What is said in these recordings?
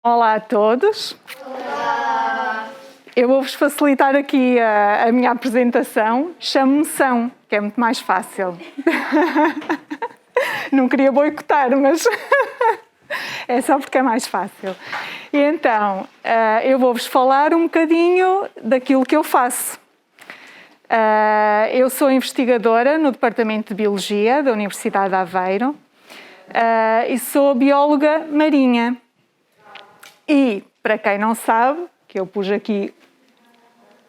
Olá a todos. Olá. Eu vou-vos facilitar aqui a minha apresentação. Chamo-me São, que é muito mais fácil. Não queria boicotar, mas é só porque é mais fácil. E então, eu vou-vos falar um bocadinho daquilo que eu faço. Eu sou investigadora no Departamento de Biologia da Universidade de Aveiro e sou bióloga marinha. E, para quem não sabe, que eu pus aqui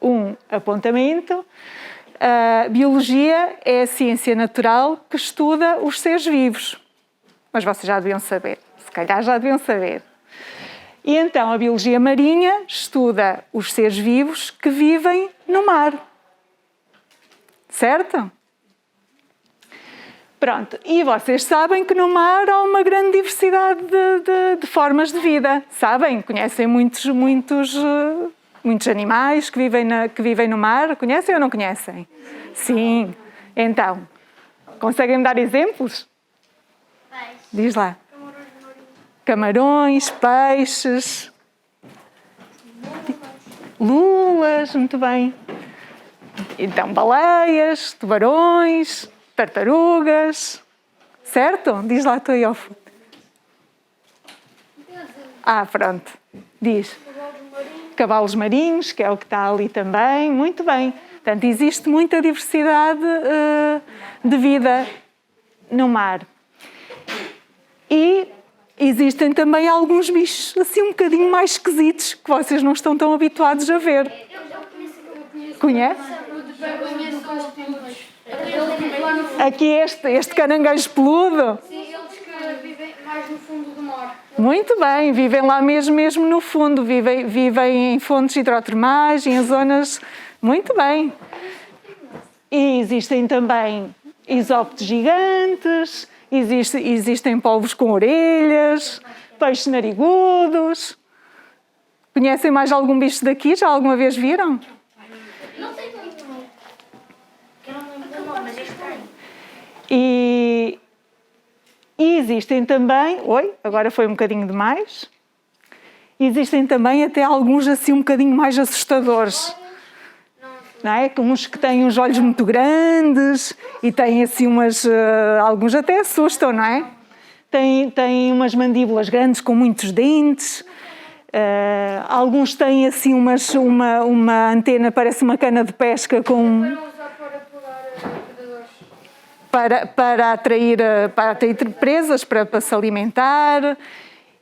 um apontamento, biologia é a ciência natural que estuda os seres vivos. Mas vocês já deviam saber, se calhar já deviam saber. E então a biologia marinha estuda os seres vivos que vivem no mar. Certo? Pronto, e vocês sabem que no mar há uma grande diversidade de formas de vida, sabem? Conhecem muitos animais que vivem no mar, conhecem ou não conhecem? Sim, então, conseguem-me dar exemplos? Peixe. Diz lá. Camarões, peixes, lulas, muito bem. Então, baleias, tubarões, tartarugas, certo? Diz lá, estou aí ao fundo. Pronto, diz. Cavalos marinhos, que é o que está ali também, muito bem. Portanto, existe muita diversidade de vida no mar. E existem também alguns bichos assim um bocadinho mais esquisitos, que vocês não estão tão habituados a ver. Eu Conhece? conheço os peludos. Aqui este caranguejo peludo. Sim, eles que vivem mais no fundo do mar. Muito bem, vivem lá mesmo no fundo, vivem em fontes hidrotermais, em zonas... Muito bem. E existem também isópodes gigantes, existem polvos com orelhas, peixes narigudos. Conhecem mais algum bicho daqui? Já alguma vez viram? Não sei muito. Eu não lembro do nome, mas é estranho. E existem também... Oi, agora foi um bocadinho demais. Existem também até alguns assim um bocadinho mais assustadores. Não é? Uns que têm uns olhos muito grandes e têm assim umas... alguns até assustam, não é? Têm umas mandíbulas grandes com muitos dentes. Alguns têm assim uma antena, parece uma cana de pesca com... Para atrair presas, para se alimentar.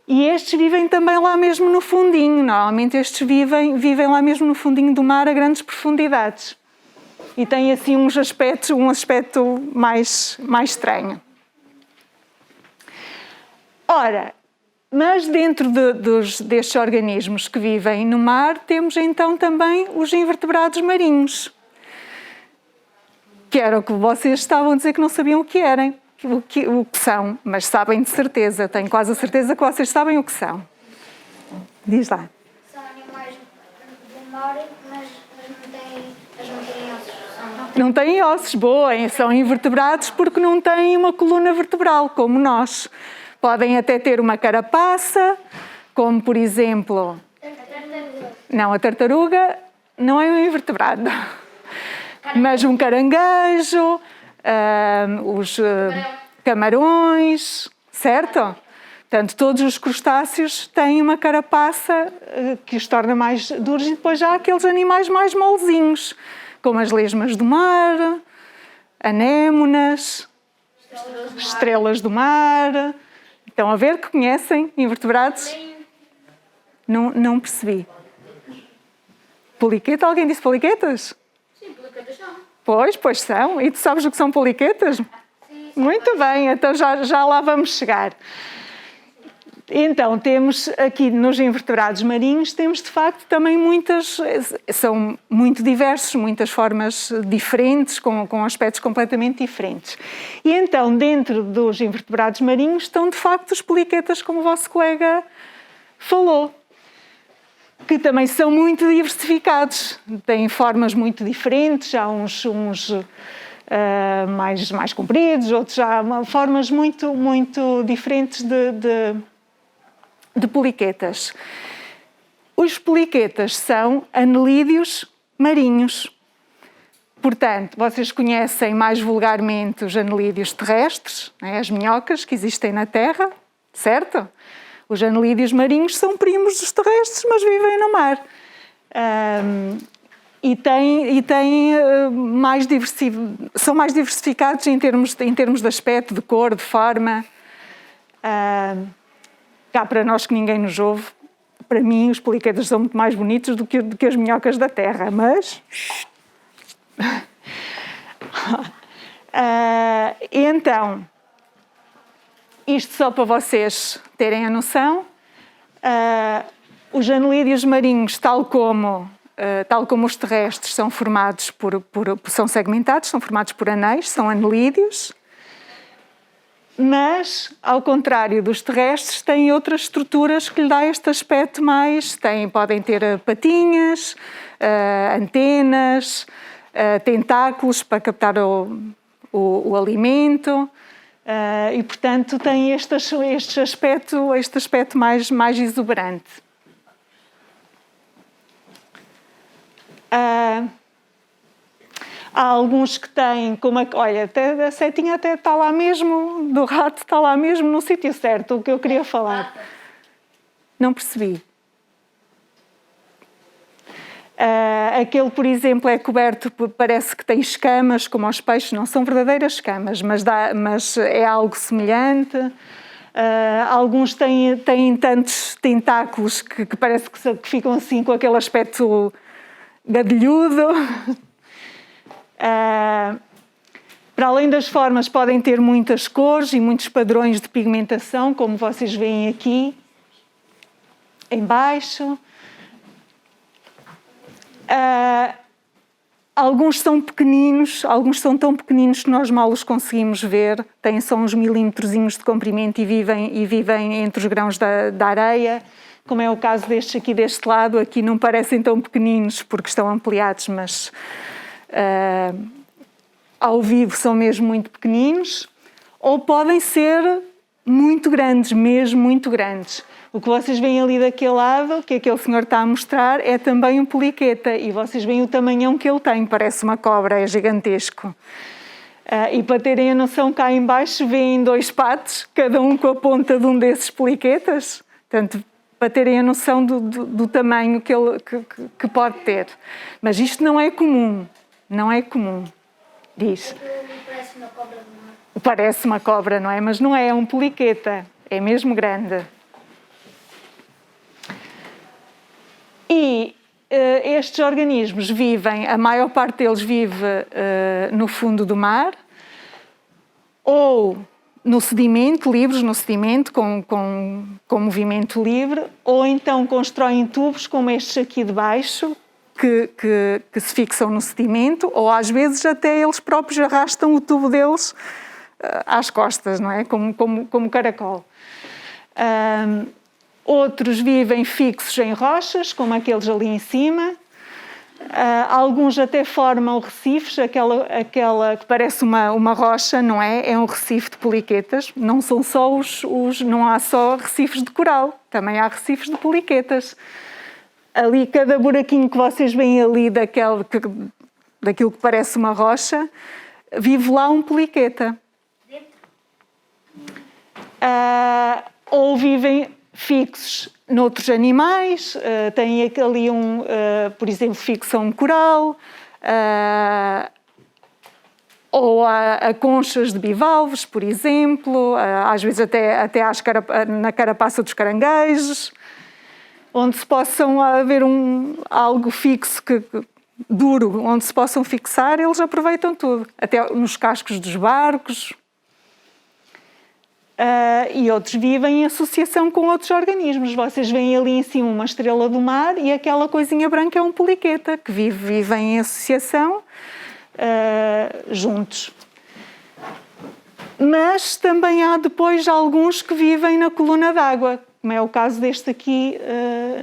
E estes vivem também lá mesmo no fundinho. Normalmente estes vivem lá mesmo no fundinho do mar a grandes profundidades. E têm assim um aspecto mais estranho. Ora, mas dentro destes organismos que vivem no mar, temos então também os invertebrados marinhos. Que era o que vocês estavam a dizer que não sabiam o que eram, o que são, mas sabem de certeza, tenho quase a certeza que vocês sabem o que são. Diz lá. São animais do mar, mas não têm ossos. Não têm ossos, boa, são invertebrados porque não têm uma coluna vertebral, como nós. Podem até ter uma carapaça, como por exemplo... Não, a tartaruga não é um invertebrado. Mas um caranguejo, os camarões, certo? Portanto, todos os crustáceos têm uma carapaça que os torna mais duros e depois já há aqueles animais mais molezinhos, como as lesmas do mar, anémonas, estrelas do mar. Estão a ver que conhecem invertebrados? Não percebi. Poliqueta? Alguém disse poliquetas? Sim, poliquetas são. Pois são. E tu sabes o que são poliquetas? Sim. Muito bem, então já lá vamos chegar. Então, temos aqui nos invertebrados marinhos, temos de facto também são muito diversos, muitas formas diferentes, com aspectos completamente diferentes. E então, dentro dos invertebrados marinhos, estão de facto os poliquetas, como o vosso colega falou, que também são muito diversificados, têm formas muito diferentes, há uns mais compridos, outros há formas muito diferentes de de poliquetas. Os poliquetas são anelídeos marinhos. Portanto, vocês conhecem mais vulgarmente os anelídeos terrestres, né, as minhocas que existem na Terra, certo? Os anelídeos marinhos são primos dos terrestres, mas vivem no mar. E são mais diversificados em termos de aspecto, de cor, de forma. Cá para nós que ninguém nos ouve, para mim os poliquetas são muito mais bonitos do que as minhocas da Terra, mas... Então, isto só para vocês terem a noção, os anelídeos marinhos, tal como os terrestres, são formados são segmentados, são formados por anéis, são anelídeos, mas, ao contrário dos terrestres, têm outras estruturas que lhe dão este aspecto mais... Podem ter patinhas, antenas, tentáculos para captar o alimento e, portanto, têm este aspecto mais exuberante. Há alguns que têm, olha, até a setinha até está lá mesmo, do rato está lá mesmo no sítio certo, o que eu queria falar. Não percebi. Aquele, por exemplo, é coberto, parece que tem escamas, como aos peixes, não são verdadeiras escamas, mas é algo semelhante. Alguns têm tantos tentáculos que parece que ficam assim com aquele aspecto gadilhudo. Para além das formas, podem ter muitas cores e muitos padrões de pigmentação, como vocês veem aqui, em baixo. Alguns são pequeninos, alguns são tão pequeninos que nós mal os conseguimos ver, têm só uns milímetrozinhos de comprimento e vivem entre os grãos da areia, como é o caso destes aqui deste lado. Aqui não parecem tão pequeninos porque estão ampliados, mas ao vivo são mesmo muito pequeninos, ou podem ser muito grandes, mesmo muito grandes. O que vocês veem ali daquele lado, que aquele senhor está a mostrar, é também um poliqueta, e vocês veem o tamanhão que ele tem, parece uma cobra, é gigantesco. E para terem a noção, cá em baixo veem 2 patos, cada um com a ponta de um desses poliquetas, portanto, para terem a noção do tamanho que pode ter. Mas isto não é comum, não é comum, diz. Parece uma cobra do mar. Parece uma cobra, não é? Mas não é, é um poliqueta, é mesmo grande. E estes organismos vivem, a maior parte deles vive no fundo do mar, ou no sedimento, livres no sedimento, com movimento livre, ou então constroem tubos como estes aqui de baixo, que se fixam no sedimento, ou às vezes até eles próprios arrastam o tubo deles às costas, não é? Como caracol. Outros vivem fixos em rochas, como aqueles ali em cima. Alguns até formam recifes, aquela que parece uma rocha, não é? É um recife de poliquetas. Não são só não há só recifes de coral, também há recifes de poliquetas. Ali, cada buraquinho que vocês veem ali daquilo que parece uma rocha, vive lá um poliqueta. Ou vivem fixos noutros animais, tem ali por exemplo, fixo a um coral, ou a conchas de bivalves, por exemplo, às vezes até na carapaça dos caranguejos, onde se possam haver algo fixo, duro, onde se possam fixar, eles aproveitam tudo, até nos cascos dos barcos. E outros vivem em associação com outros organismos. Vocês veem ali em cima uma estrela do mar e aquela coisinha branca é um poliqueta, que vivem em associação juntos. Mas também há depois alguns que vivem na coluna d'água, como é o caso deste aqui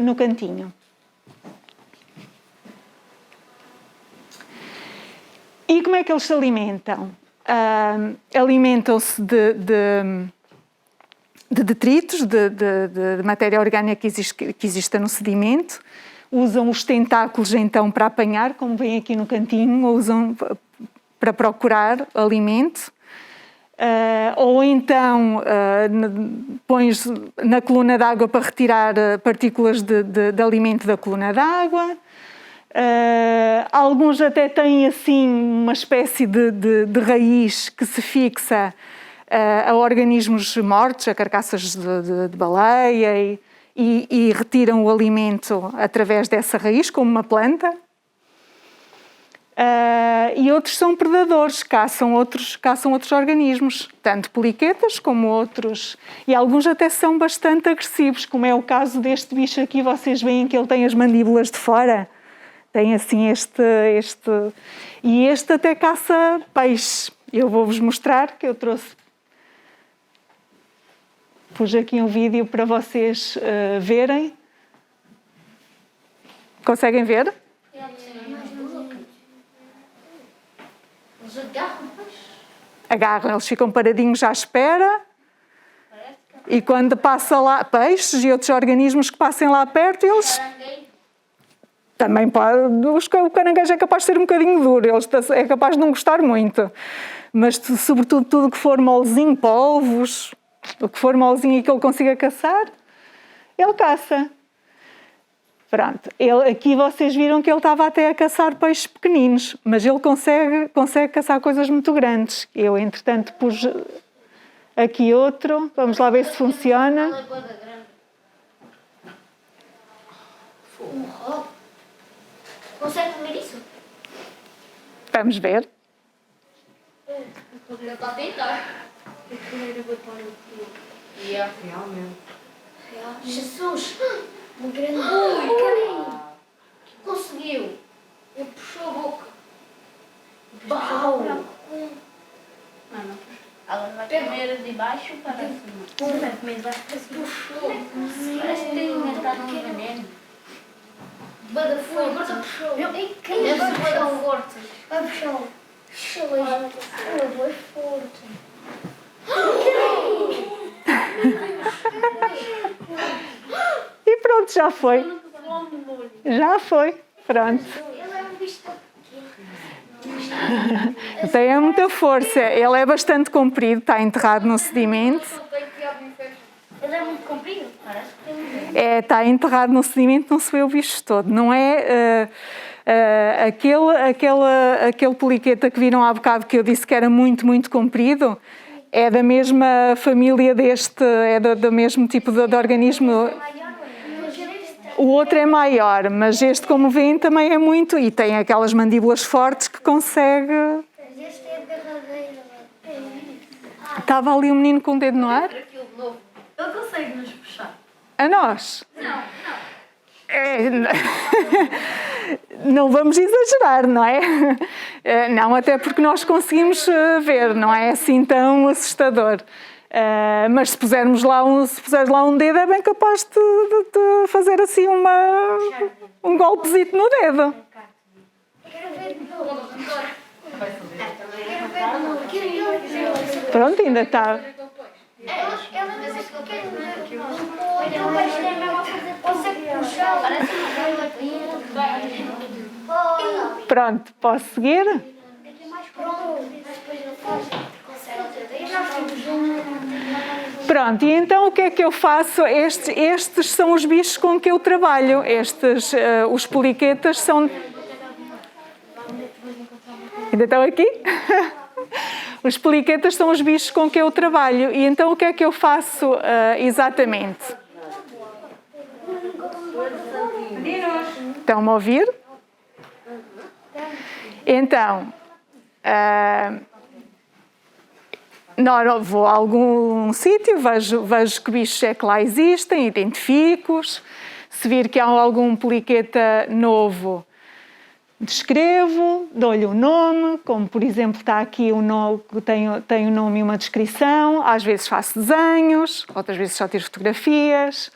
no cantinho. E como é que eles se alimentam? Alimentam-se de detritos, de matéria orgânica que exista no sedimento. Usam os tentáculos então para apanhar, como vem aqui no cantinho, usam para procurar alimento. Ou então pões na coluna d'água para retirar partículas de alimento da coluna d'água. Alguns até têm assim uma espécie de raiz que se fixa a organismos mortos, a carcaças de baleia, e retiram o alimento através dessa raiz, como uma planta. E outros são predadores, caçam outros organismos, tanto poliquetas como outros. E alguns até são bastante agressivos, como é o caso deste bicho aqui. Vocês veem que ele tem as mandíbulas de fora. Tem assim este. E este até caça peixe. Eu vou-vos mostrar, que eu trouxe. Pus aqui um vídeo para vocês verem. Conseguem ver? Eles agarram, pois. Agarram, eles ficam paradinhos à espera. E quando passa lá peixes e outros organismos que passem lá perto, eles também podem. O caranguejo é capaz de ser um bocadinho duro, é capaz de não gostar muito. Mas sobretudo tudo que for molezinho, polvos, o que for molezinho e que ele consiga caçar, ele caça. Pronto, aqui vocês viram que ele estava até a caçar peixes pequeninos, mas ele consegue caçar coisas muito grandes. Eu, entretanto, pus aqui outro, vamos lá ver se funciona. Um robo. Consegue comer isso? Vamos ver. Ele está a tentar. Realmente. Jesus! Um grande carinho! Conseguiu! Ele puxou a boca. Bau! Agora vai comer de baixo para cima. Vai comer de baixo para cima. Puxou! Parece que tem inventado um veneno. Bada forte! Puxou! Ei, Deve ser bada forte! Vai puxar! Puxou! Ele é forte! E pronto, já foi. Já foi, pronto. Ele é um bicho tão pequeno. Tem muita força. Ele é bastante comprido, está enterrado no sedimento. Ele é muito comprido? Parece que tem muito. Está enterrado no sedimento, não se vê o bicho todo. Não é aquele poliqueta que viram há bocado que eu disse que era muito, muito comprido. É da mesma família deste, é do mesmo tipo de organismo. O outro é maior, mas este, como veem, também é muito. E tem aquelas mandíbulas fortes que consegue. Este é derradeiro. Estava ali um menino com o dedo no ar? Ele consegue nos puxar. A nós? Não vamos exagerar, não é? Não, até porque nós conseguimos ver, não é assim tão assustador. Mas se puseres lá um dedo, é bem capaz de fazer assim um golpezito no dedo. Quero ver de novo. Quero ver de novo. Quero ver. Pronto, ainda está. Ela é mais pequena do que o então vai ter mesmo a fazer. Consegue puxar. Parece uma Pronto, posso seguir? é mais pronto. Depois ele faz. Pronto, e então o que é que eu faço? Estes são os bichos com que eu trabalho. Os poliquetas são... Ainda estão aqui? Os poliquetas são os bichos com que eu trabalho. E então o que é que eu faço exatamente? Estão-me a ouvir? Então... vou a algum sítio, vejo que bichos é que lá existem, identifico-os. Se vir que há algum poliqueta novo, descrevo, dou-lhe um nome, como por exemplo está aqui o nome, tem um nome e uma descrição. Às vezes faço desenhos, outras vezes só tiro fotografias.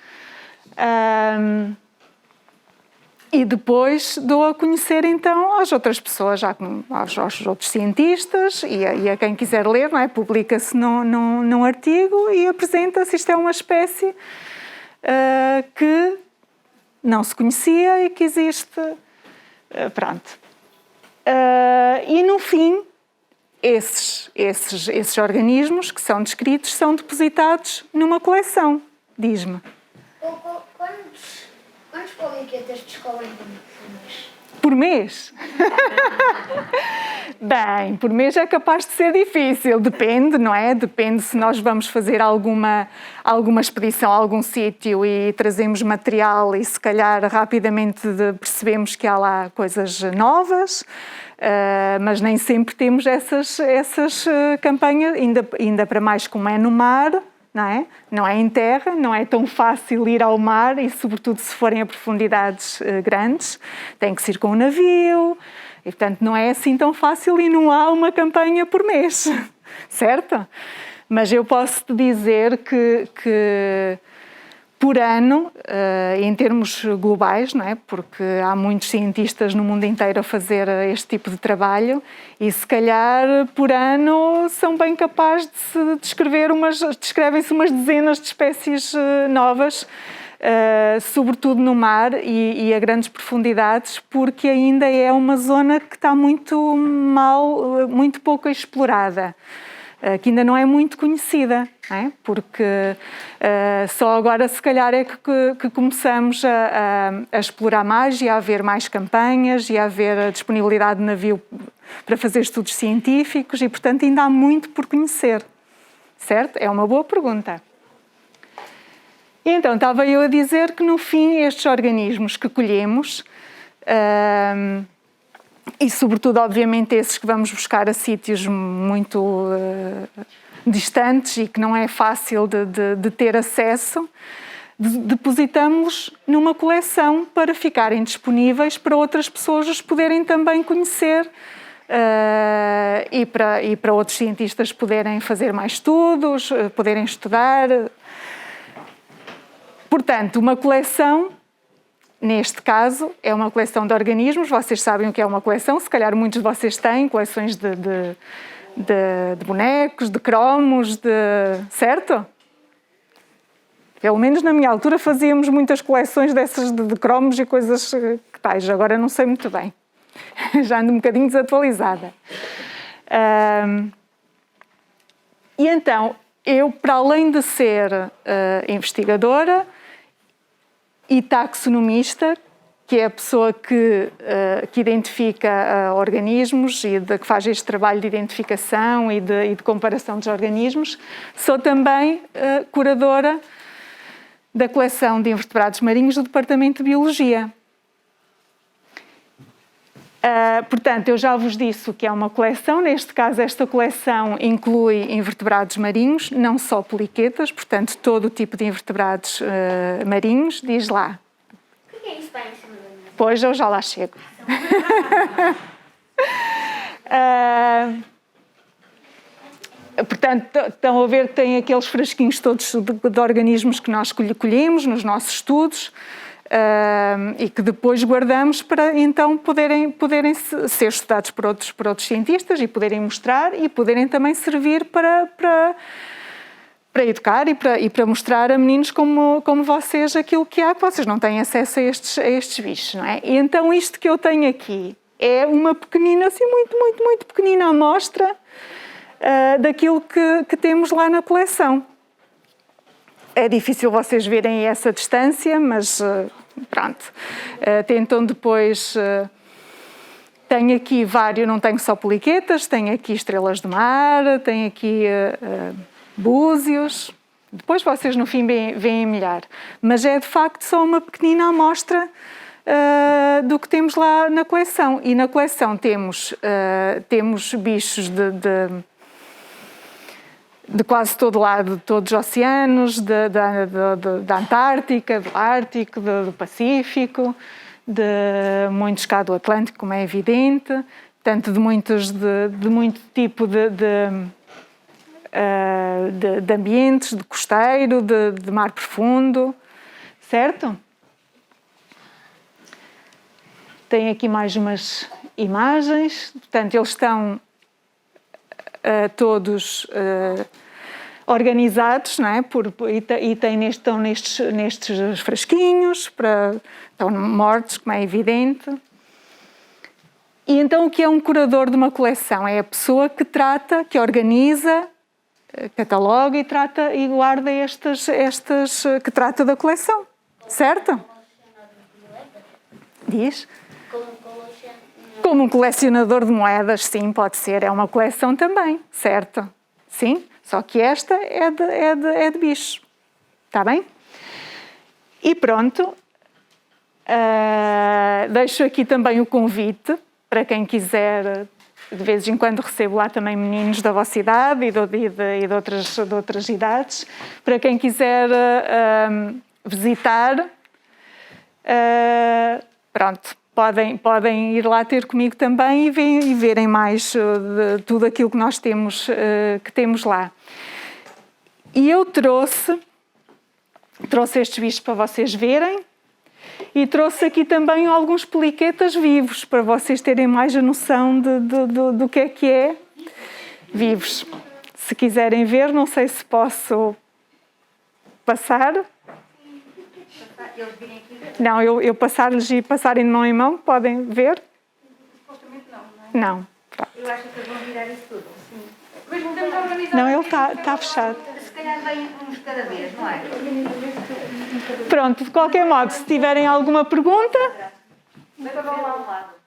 E E depois dou a conhecer então às outras pessoas, aos outros cientistas e a quem quiser ler, não é? Publica-se num artigo e apresenta-se. Isto é uma espécie que não se conhecia e que existe. Pronto. E no fim, esses organismos que são descritos são depositados numa coleção. Diz-me. Quantos poliquetas descobrem por mês? Por mês? Bem, por mês é capaz de ser difícil, depende, não é? Depende se nós vamos fazer alguma expedição a algum sítio e trazemos material e se calhar rapidamente percebemos que há lá coisas novas, mas nem sempre temos essas campanhas, ainda para mais como é no mar. Não é? Não é em terra, não é tão fácil ir ao mar e, sobretudo, se forem a profundidades grandes, tem que ser com um navio e, portanto, não é assim tão fácil e não há uma campanha por mês, certo? Mas eu posso te dizer que por ano, em termos globais, não é? Porque há muitos cientistas no mundo inteiro a fazer este tipo de trabalho e se calhar por ano são bem capazes de se descrevem-se umas dezenas de espécies novas, sobretudo no mar e a grandes profundidades, porque ainda é uma zona que está muito pouco explorada. Que ainda não é muito conhecida, não é? Porque só agora se calhar é que começamos a explorar mais e a haver mais campanhas e a haver a disponibilidade de navio para fazer estudos científicos e, portanto, ainda há muito por conhecer, certo? É uma boa pergunta. E então, estava eu a dizer que no fim estes organismos que colhemos e, sobretudo, obviamente, esses que vamos buscar a sítios muito distantes e que não é fácil de ter acesso, depositamos numa coleção para ficarem disponíveis para outras pessoas os poderem também conhecer e para outros cientistas poderem fazer mais estudos, poderem estudar. Portanto, uma coleção... Neste caso, é uma coleção de organismos. Vocês sabem o que é uma coleção. Se calhar muitos de vocês têm coleções de bonecos, de cromos, certo? Pelo menos na minha altura fazíamos muitas coleções dessas de cromos e coisas que tais. Agora não sei muito bem. Já ando um bocadinho desatualizada. E então, eu, para além de ser investigadora e taxonomista, que é a pessoa que identifica organismos e que faz este trabalho de identificação e de comparação dos organismos, sou também curadora da coleção de invertebrados marinhos do Departamento de Biologia. Portanto, eu já vos disse o que é uma coleção. Neste caso, esta coleção inclui invertebrados marinhos, não só poliquetas, portanto, todo o tipo de invertebrados marinhos. Diz lá. O que é isso bem em cima da minha? Pois, eu já lá chego. Portanto, estão a ver que tem aqueles frasquinhos todos de organismos que nós colhemos nos nossos estudos. E que depois guardamos para então poderem ser estudados por outros cientistas e poderem mostrar e poderem também servir para educar e para mostrar a meninos como vocês aquilo que há, que vocês não têm acesso a estes bichos, não é? E então isto que eu tenho aqui é uma pequenina, assim muito pequenina amostra daquilo que temos lá na coleção. É difícil vocês verem essa distância, mas pronto. Tentam depois... Tenho aqui vários, não tenho só poliquetas, tenho aqui estrelas do mar, tenho aqui búzios. Depois vocês no fim veem melhor. Mas é de facto só uma pequenina amostra do que temos lá na coleção. E na coleção temos bichos de quase todo lado, de todos os oceanos, da Antártica, do Ártico, do Pacífico, de muitos cá do Atlântico, como é evidente, portanto de muito tipo de ambientes, de costeiro, de mar profundo, certo? Tem aqui mais umas imagens. Portanto, eles estão todos organizados, não é? Estão nestes frasquinhos, estão mortos, como é evidente. E então o que é um curador de uma coleção? É a pessoa que trata, que organiza, cataloga e guarda que trata da coleção, certo? Diz? Como um colecionador de moedas, sim, pode ser. É uma coleção também, certo? Sim, só que esta é de bicho. Está bem? E pronto. Deixo aqui também o convite para quem quiser. De vez em quando recebo lá também meninos da vossa idade e de outras idades. Para quem quiser visitar, pronto. Podem ir lá ter comigo também e verem mais de tudo aquilo que nós temos lá. E eu trouxe estes bichos para vocês verem e trouxe aqui também alguns poliquetas vivos para vocês terem mais a noção do que é vivos. Se quiserem ver, não sei se posso passar. Não, eu passar-lhes e passarem de mão em mão, podem ver? Supostamente não, não é? Não. Eu acho que eles vão virar isso tudo. Sim. Mas não temos organizado. Não, ele está fechado. Se calhar vem uns cada vez, não é? Pronto, de qualquer modo, se tiverem alguma pergunta... Leva lá ao lado.